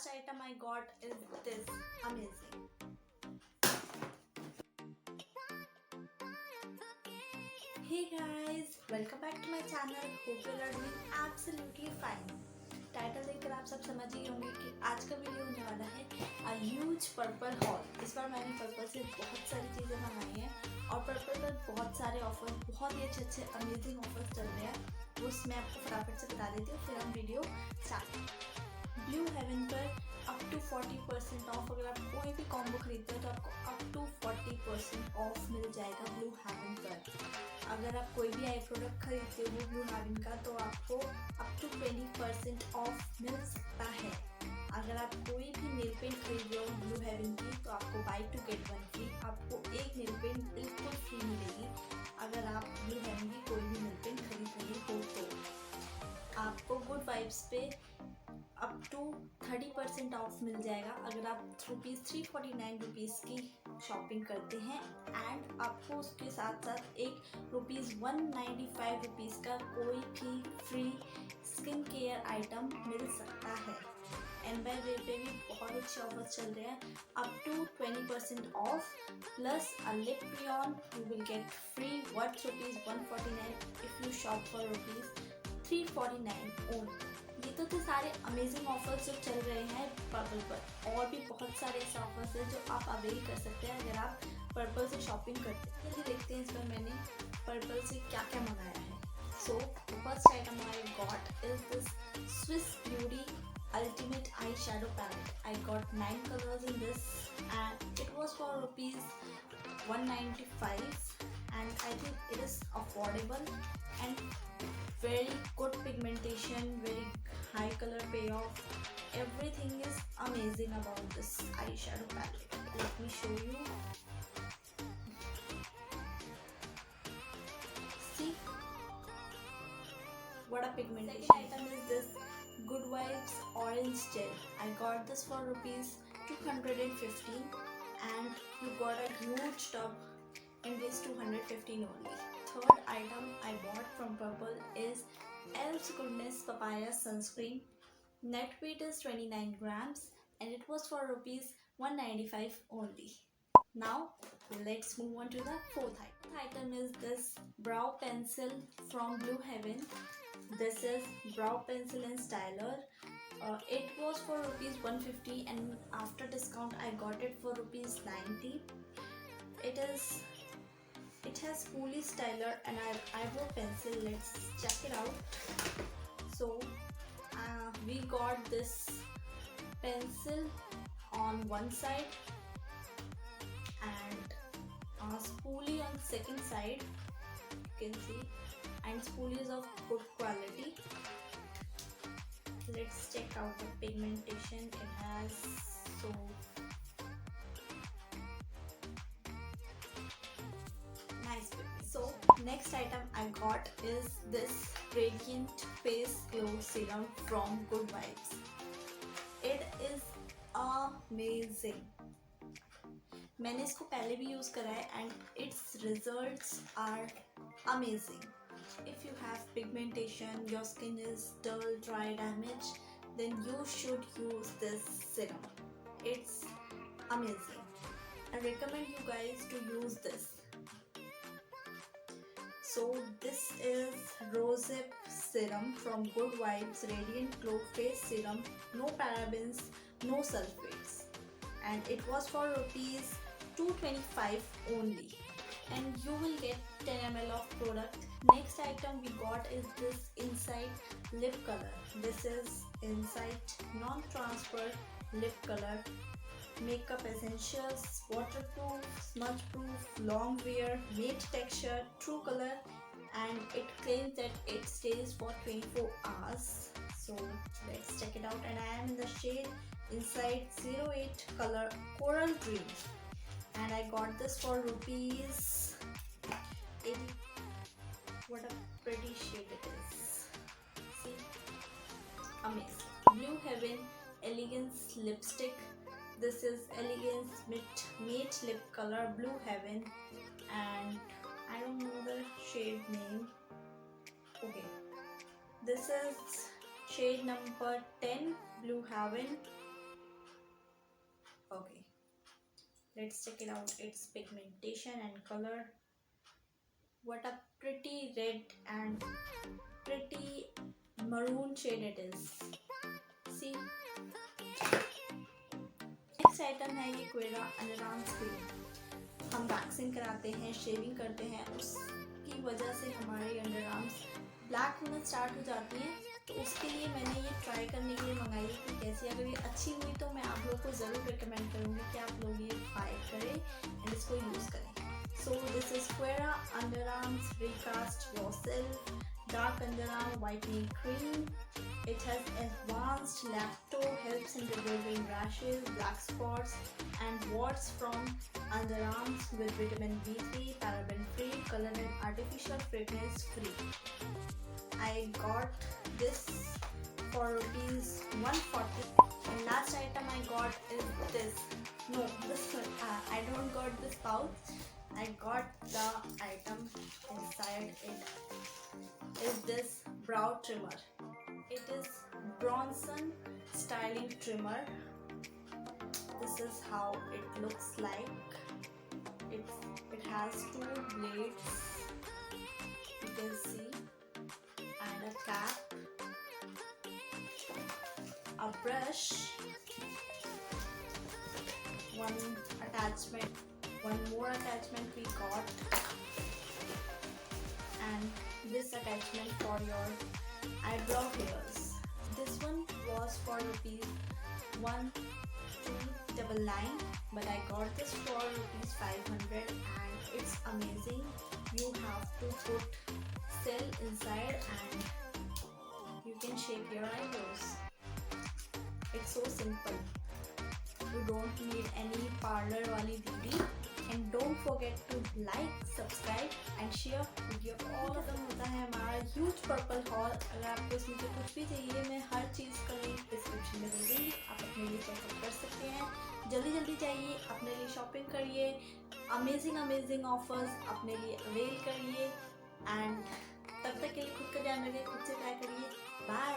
last item I got is this amazing. Hey guys, welcome back to my channel. Hope you are doing absolutely fine. Title देखकर आप सब समझ ही होंगे कि आज का वीडियो होने वाला है अ ह्यूज पर्पल हॉल। इस बार मैंने पर्पल से बहुत सारी चीज़ें मंगाई हैं और पर्पल पर बहुत सारे ऑफर, बहुत ही अच्छे अमेजिंग ऑफर्स चल रहे हैं। वो मैं आपको फटाफट से बता देती हूँ, फिर हम वीडियो स्टार्ट। ब्लू हेवन पर अप टू 40% ऑफ। अगर आप कोई भी कॉम्बो खरीदते हो तो आपको अप टू 40% ऑफ मिल जाएगा ब्लू हेवन पर। अगर आप कोई भी आई प्रोडक्ट खरीदते हो ब्लू हेवन का तो आपको अप टू 20% ऑफ मिल सकता है। अगर आप कोई भी नेल पेंट खरीद रहे हो ब्लू हेवन की तो आपको buy two get one free, आपको एक नेल पेंट बिल्कुल फ्री मिलेगी। अगर आप ब्लू हेवन की कोई भी नेल पेंट खरीद रहे हो तो आपको गुड वाइब्स पे अप टू 30% ऑफ मिल जाएगा अगर आप ₹349 की शॉपिंग करते हैं। एंड आपको उसके साथ साथ एक ₹195 का कोई भी फ्री स्किन केयर आइटम मिल सकता है। एंड बाय वे पे भी बहुत अच्छे ऑफर्स चल रहे हैं। Up to 20% off plus a lip crayon you will get free worth ₹149 if you shop for ₹349 only. ये तो थे सारे अमेजिंग ऑफर्स जो चल रहे हैं पर्पल पर। और भी बहुत सारे ऐसे ऑफर्स हैं जो आप अवेल कर सकते हैं अगर आप पर्पल से शॉपिंग करते हैं। चलिए देखते हैं इस बार मैंने पर्पल से क्या क्या मंगाया है। So first item I got is this Swiss beauty ultimate eyeshadow palette. I got 9 colors in this and it was for ₹195 and I think it is affordable and very good pigmentation, very high color payoff. Everything is amazing about this eyeshadow palette. Let me show you. See what a pigmentation. Second item is this Good Vibes Orange Gel. I got this for ₹215 and you got a huge tub in this 215 only. Third item I bought from Purplle is Elf's Goodness Papaya Sunscreen. Net weight is 29 grams and it was for ₹195 only. Now let's move on to the fourth item. The item is this brow pencil from Blue Heaven. This is brow pencil and styler. It was for ₹150 and after discount I got it for ₹90. It has Purplle styler and eyebrow pencil. Let's check it out. So we got this pencil on one side and spoolie on the second side, you can see, and spoolie is of good quality. Let's check out the pigmentation it has. So nice. So next item I got is this Radiant Face Glow Serum from Good Vibes. It is amazing. मैंने इसको पहले भी use करा है and its results are amazing. If you have pigmentation, your skin is dull, dry, damaged, then you should use this serum. It's amazing. I recommend you guys to use this. So this is Rosehip Serum from Good Vibes Radiant Glow Face Serum. No parabens, no sulfates. And it was for ₹225 only. And you will get 10 ml of product. Next item we got is this Insight lip color. This is Insight non-transfer lip color. Makeup essentials, waterproof, smudge proof, long wear, matte texture, true color, and it claims that it stays for 24 hours. So let's check it out. And I am in the shade Insight 08 color Coral Dream and I got this for ₹80. What a pretty shade it is. See, amazing. Blue Heaven Elegance lipstick. This is Elegance matte lip color Blue Heaven and I don't know the shade name. Okay, this is shade number 10 Blue Heaven Okay, let's check it out. Its pigmentation and color. What a pretty red and pretty maroon shade it is. See, next item है ये क्वेरा underarms cream. हम waxing कराते हैं, shaving करते हैं, उसकी वजह से हमारे अंडरआर्म्स ब्लैक होना स्टार्ट हो जाती है। तो उसके लिए मैंने ये ट्राई करने के लिए मंगाई है कि कैसी, अगर ये अच्छी हुई तो मैं आप लोग को ज़रूर रिकमेंड करूँगी कि आप लोग ये ट्राई करें एंड इसको यूज़ करें। So this is Qraa underarms recast yourself dark underarm whitening cream. It has advanced lacto, helps in removing rashes, black spots and warts from underarms with vitamin B3, paraben free, color and artificial fragrance free. I got this for rupees 140. And last item I got is this. No, this one, I don't got this pouch. I got the item inside it. Is this brow trimmer. It is Bronson styling trimmer. This is how it looks like. It has two blades, you can see, and a cap, a brush, one attachment, one more attachment we got, and this attachment for your eyebrow hairs. This one was for rupees 1299, but I got this for rupees 500 and it's amazing. You have to put cell inside and you can shape your eyebrows. It's so simple. You don't need any parlor wali didi. And don't forget to like, subscribe and share video. all खत्म होता है हमारा huge purple hall. अगर आपको इसमें से कुछ भी चाहिए, मैं हर चीज़ का लिंक डिस्क्रिप्शन में दे दूँगी, आप अपने लिए चेकआउट कर सकते हैं। जल्दी जल्दी जाइए, अपने लिए शॉपिंग करिए, अमेजिंग ऑफर्स अपने लिए अवेल करिए एंड तब तक के लिए खुद का ध्यान रखिए, खुद से ट्राई करिए। बाय।